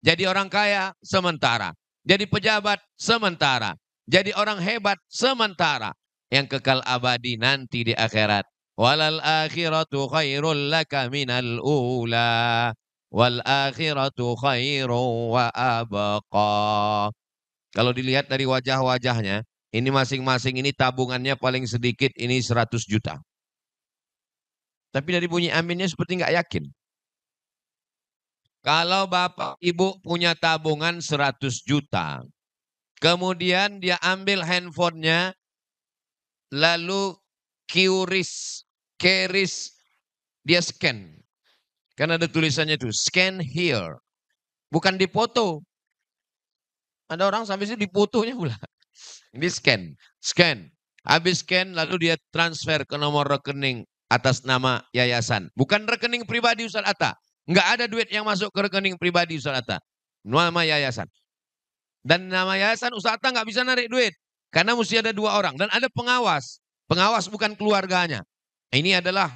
Jadi orang kaya sementara. Jadi pejabat sementara. Jadi orang hebat sementara. Yang kekal abadi nanti di akhirat. Walal akhiratu khairul laka minal ula. Wal akhiratu khairu wa abqa. Kalau dilihat dari wajah-wajahnya, ini masing-masing ini tabungannya paling sedikit ini 100 juta. Tapi dari bunyi aminnya seperti nggak yakin. Kalau bapak ibu punya tabungan 100 juta, kemudian dia ambil handphonenya, lalu QRIS, dia scan. Kan ada tulisannya itu, scan here. Bukan dipoto. Ada orang sampai sini dipotonya pula. Ini scan. Habis scan lalu dia transfer ke nomor rekening atas nama yayasan. Bukan rekening pribadi Ustaz Atta. Enggak ada duit yang masuk ke rekening pribadi Ustaz Atta. Nama yayasan. Dan nama yayasan Ustaz Atta nggak bisa narik duit. Karena mesti ada 2 orang. Dan ada pengawas. Pengawas bukan keluarganya. Ini adalah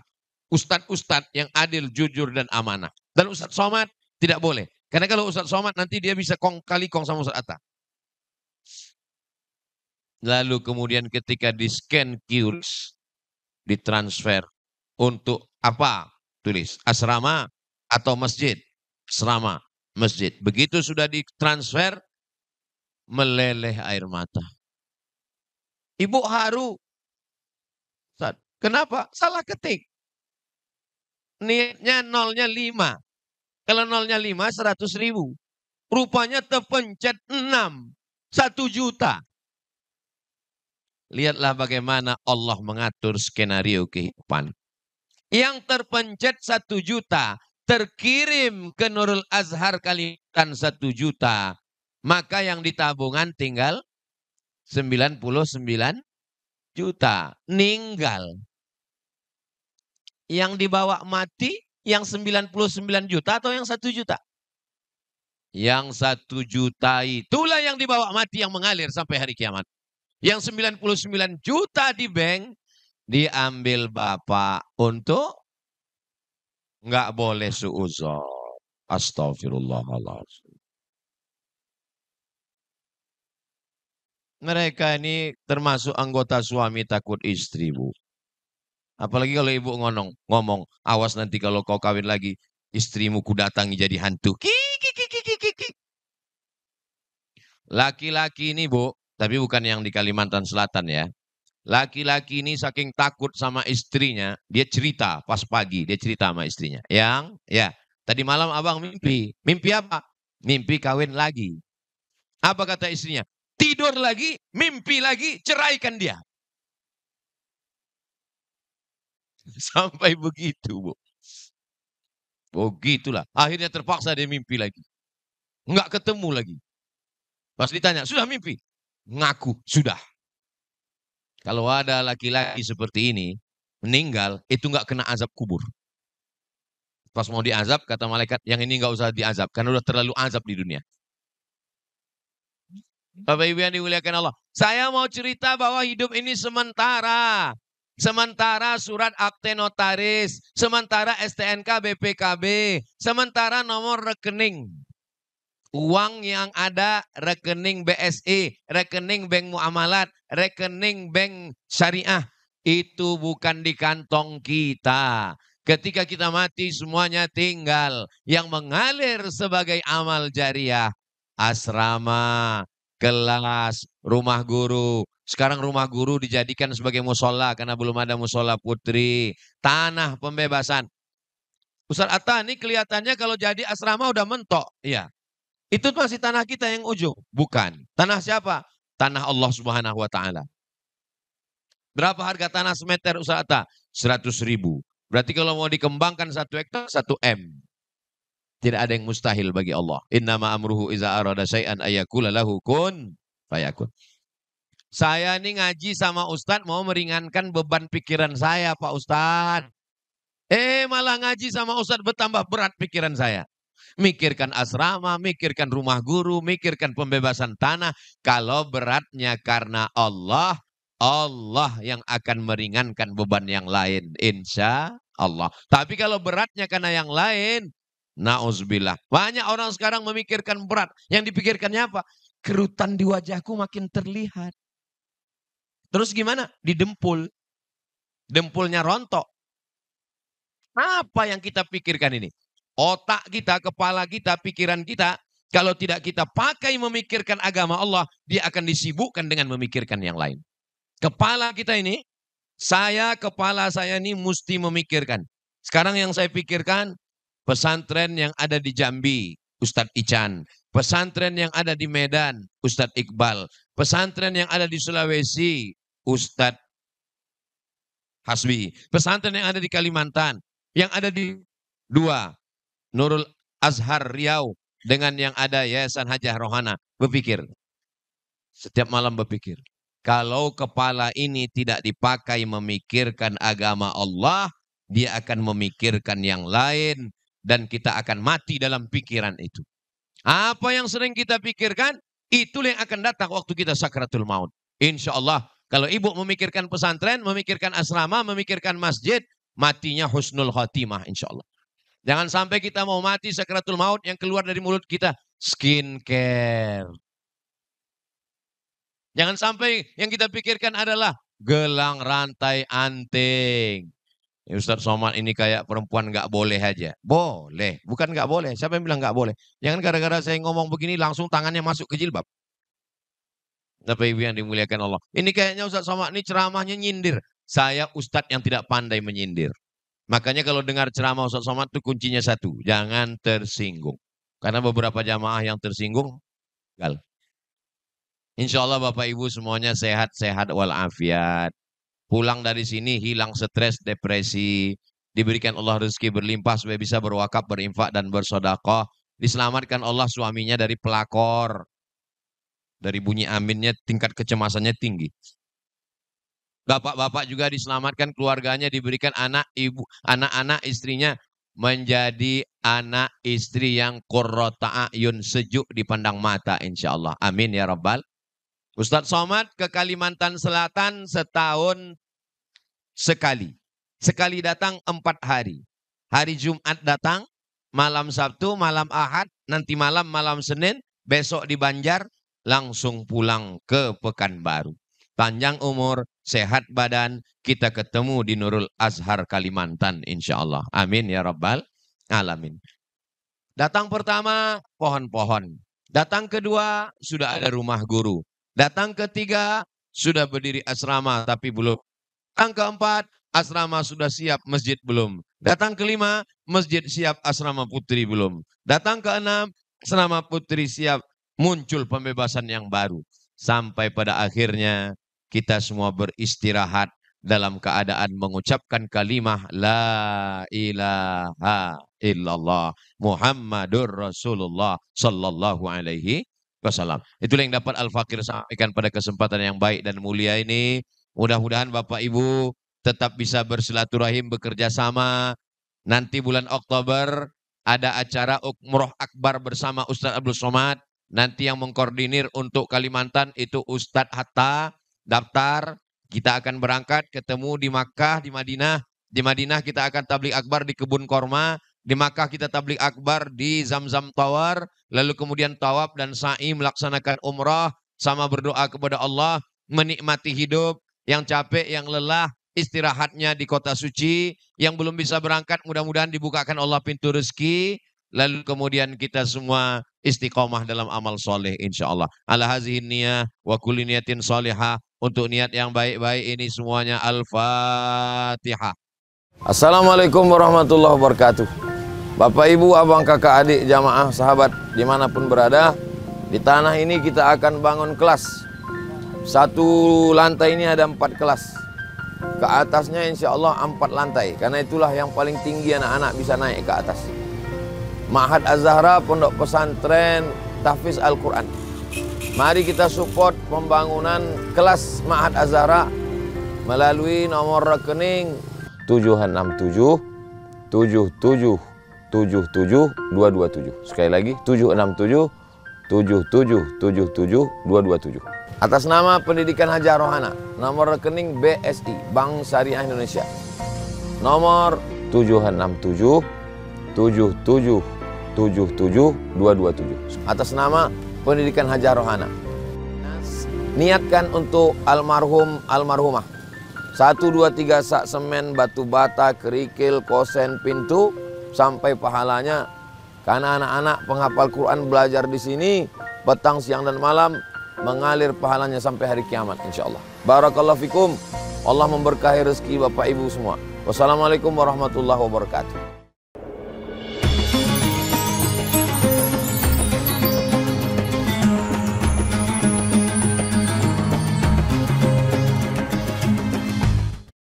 ustadz-ustadz yang adil, jujur, dan amanah. Dan Ustadz Somad tidak boleh. Karena kalau Ustadz Somad nanti dia bisa kali kong sama Ustadz Atta. Lalu kemudian ketika di-scan QRIS, ditransfer untuk apa? Tulis asrama atau masjid. Asrama, masjid. Begitu sudah ditransfer, meleleh air mata. Ibu haru. Kenapa? Salah ketik. Niatnya nolnya 5. Kalau nolnya 5, 100.000. Rupanya terpencet 6. 1 juta. Lihatlah bagaimana Allah mengatur skenario kehidupan. Yang terpencet 1 juta. Terkirim ke Nurul Azhar Kalimantan 1 juta. Maka yang ditabungan tinggal 99 juta. Ninggal. Yang dibawa mati yang 99 juta atau yang 1 juta? Yang 1 juta itulah yang dibawa mati yang mengalir sampai hari kiamat. Yang 99 juta di bank diambil Bapak untuk nggak boleh suuzon. Astagfirullahaladzim. Mereka ini termasuk anggota suami takut istri, Bu. Apalagi kalau ibu ngomong, awas nanti kalau kau kawin lagi, istrimu ku datangi jadi hantu. Laki-laki ini, Bu, tapi bukan yang di Kalimantan Selatan ya. Laki-laki ini saking takut sama istrinya, dia cerita pas pagi, dia cerita sama istrinya. Tadi malam abang mimpi. Mimpi apa? Mimpi kawin lagi. Apa kata istrinya? Tidur lagi, mimpi lagi, ceraikan dia. Sampai begitu, Bu. Begitulah. Akhirnya terpaksa dia mimpi lagi. Enggak ketemu lagi. Pas ditanya, sudah mimpi? Ngaku, sudah. Kalau ada laki-laki seperti ini, meninggal, itu enggak kena azab kubur. Pas mau diazab, kata malaikat, yang ini enggak usah diazab, karena udah terlalu azab di dunia. Bapak Ibu yang dimuliakan Allah. Saya mau cerita bahwa hidup ini sementara. Sementara surat akte notaris. Sementara STNK BPKB. Sementara nomor rekening. Uang yang ada rekening BSI. Rekening bank muamalat. Rekening bank syariah. Itu bukan di kantong kita. Ketika kita mati semuanya tinggal. Yang mengalir sebagai amal jariah. Asrama, kelas, rumah guru. Sekarang rumah guru dijadikan sebagai musola karena belum ada musola putri. Tanah pembebasan. Ustaz Atta ini kelihatannya kalau jadi asrama udah mentok. Iya. Itu masih tanah kita yang ujung. Bukan. Tanah siapa? Tanah Allah Subhanahu wa Ta'ala. Berapa harga tanah semeter Ustaz Atta? 100.000. Berarti kalau mau dikembangkan 1 hektar 1 M. Tidak ada yang mustahil bagi Allah. Innama amruhu iza arada syai'an ayyakula lahu kun fayakun. Saya ini ngaji sama Ustadz mau meringankan beban pikiran saya, Pak Ustadz. Malah ngaji sama Ustadz bertambah berat pikiran saya. Mikirkan asrama, mikirkan rumah guru, mikirkan pembebasan tanah. Kalau beratnya karena Allah, Allah yang akan meringankan beban yang lain. Insya Allah. Tapi kalau beratnya karena yang lain, na'udzubillah. Banyak orang sekarang memikirkan berat. Yang dipikirkannya apa? Kerutan di wajahku makin terlihat. Terus gimana? Didempul. Dempulnya rontok. Apa yang kita pikirkan ini? Otak kita, kepala kita, pikiran kita. Kalau tidak kita pakai memikirkan agama Allah, dia akan disibukkan dengan memikirkan yang lain. Kepala kita ini, kepala saya ini mesti memikirkan. Sekarang yang saya pikirkan, pesantren yang ada di Jambi, Ustadz Ican. Pesantren yang ada di Medan, Ustadz Iqbal. Pesantren yang ada di Sulawesi, Ustadz Hasbi. Pesantren yang ada di Kalimantan. Yang ada di 2, Nurul Azhar Riau. Dengan yang ada Yayasan Hajah Rohana. Berpikir. Setiap malam berpikir. Kalau kepala ini tidak dipakai memikirkan agama Allah, dia akan memikirkan yang lain. Dan kita akan mati dalam pikiran itu. Apa yang sering kita pikirkan, itulah yang akan datang waktu kita sakratul maut. Insya Allah, kalau ibu memikirkan pesantren, memikirkan asrama, memikirkan masjid, matinya husnul khatimah insya Allah. Jangan sampai kita mau mati sakratul maut yang keluar dari mulut kita, skincare. Jangan sampai yang kita pikirkan adalah gelang rantai anting. Ya, Ustadz Somad ini kayak perempuan nggak boleh aja. Boleh, bukan nggak boleh. Siapa yang bilang nggak boleh? Jangan gara-gara saya ngomong begini langsung tangannya masuk ke jilbab. Bapak Ibu yang dimuliakan Allah. Ini kayaknya Ustadz Somad ini ceramahnya nyindir. Saya Ustadz yang tidak pandai menyindir. Makanya kalau dengar ceramah Ustadz Somad itu kuncinya satu. Jangan tersinggung. Karena beberapa jamaah yang tersinggung, gagal. Insya Allah Bapak Ibu semuanya sehat-sehat walafiat. Pulang dari sini hilang stres, depresi. Diberikan Allah rezeki berlimpah supaya bisa berwakaf, berinfak dan bersedekah. Diselamatkan Allah suaminya dari pelakor. Dari bunyi aminnya tingkat kecemasannya tinggi. Bapak-bapak juga diselamatkan keluarganya, diberikan anak, ibu, anak-anak istrinya menjadi anak istri yang qurrata a'yun, sejuk dipandang mata insyaallah. Amin ya rabbal. Ustadz Somad ke Kalimantan Selatan setahun sekali. Sekali datang 4 hari. Hari Jumat datang, malam Sabtu, malam Ahad, nanti malam Senin, besok di Banjar, langsung pulang ke Pekanbaru. Panjang umur, sehat badan, kita ketemu di Nurul Azhar Kalimantan insyaallah. Amin ya rabbal alamin. Datang pertama, pohon-pohon. Datang kedua, sudah ada rumah guru. Datang ketiga, sudah berdiri asrama tapi belum. Datang keempat, asrama sudah siap, masjid belum. Datang kelima, masjid siap, asrama putri belum. Datang keenam, asrama putri siap, muncul pembebasan yang baru. sampai pada akhirnya kita semua beristirahat dalam keadaan mengucapkan kalimah La ilaha illallah Muhammadur Rasulullah sallallahu alaihi wasallam. Itulah yang dapat Al-Fakir sampaikan pada kesempatan yang baik dan mulia ini. Mudah-mudahan Bapak Ibu tetap bisa bersilaturahim, bekerja sama. Nanti bulan Oktober ada acara Umroh Akbar bersama Ustadz Abdul Somad. Nanti yang mengkoordinir untuk Kalimantan itu Ustadz Hatta. Daftar, kita akan berangkat ketemu di Makkah, di Madinah. Di Madinah kita akan tablik akbar di Kebun Korma. Di Makkah kita tablik akbar di Zamzam Tower. Lalu kemudian tawaf dan sa'i melaksanakan umrah. Sama berdoa kepada Allah. Menikmati hidup. Yang capek, yang lelah. Istirahatnya di kota suci. Yang belum bisa berangkat mudah-mudahan dibukakan Allah pintu rezeki. Lalu kemudian kita semua istiqomah dalam amal soleh insyaAllah. Ala hazihin niyah wa kulli niyatin solihah. Untuk niat yang baik-baik ini semuanya Al-Fatihah. Assalamualaikum warahmatullahi wabarakatuh. Bapak, Ibu, Abang, Kakak, Adik, jamaah, sahabat dimanapun berada, di tanah ini kita akan bangun kelas. Satu lantai ini ada 4 kelas. Ke atasnya insya Allah 4 lantai. Karena itulah yang paling tinggi anak-anak bisa naik ke atas. Ma'had Az-Zahra, Pondok Pesantren Tahfiz Al-Quran. Mari kita support pembangunan kelas Ma'had Az-Zahra melalui nomor rekening 767 77 77 227. Sekali lagi 767 77 77 227. Atas nama Pendidikan Hajar Rohana, nomor rekening BSI Bank Syariah Indonesia. Nomor 767 77 77 227. Atas nama Pendidikan Hajar Rohana. Niatkan untuk almarhum almarhumah. 1, 2, 3 sak semen, batu bata, kerikil, kosen, pintu sampai pahalanya. Karena anak-anak penghafal Quran belajar di sini petang, siang dan malam mengalir pahalanya sampai hari kiamat insyaallah. Barakallahu fikum. Allah memberkahi rezeki Bapak Ibu semua. Wassalamualaikum warahmatullahi wabarakatuh.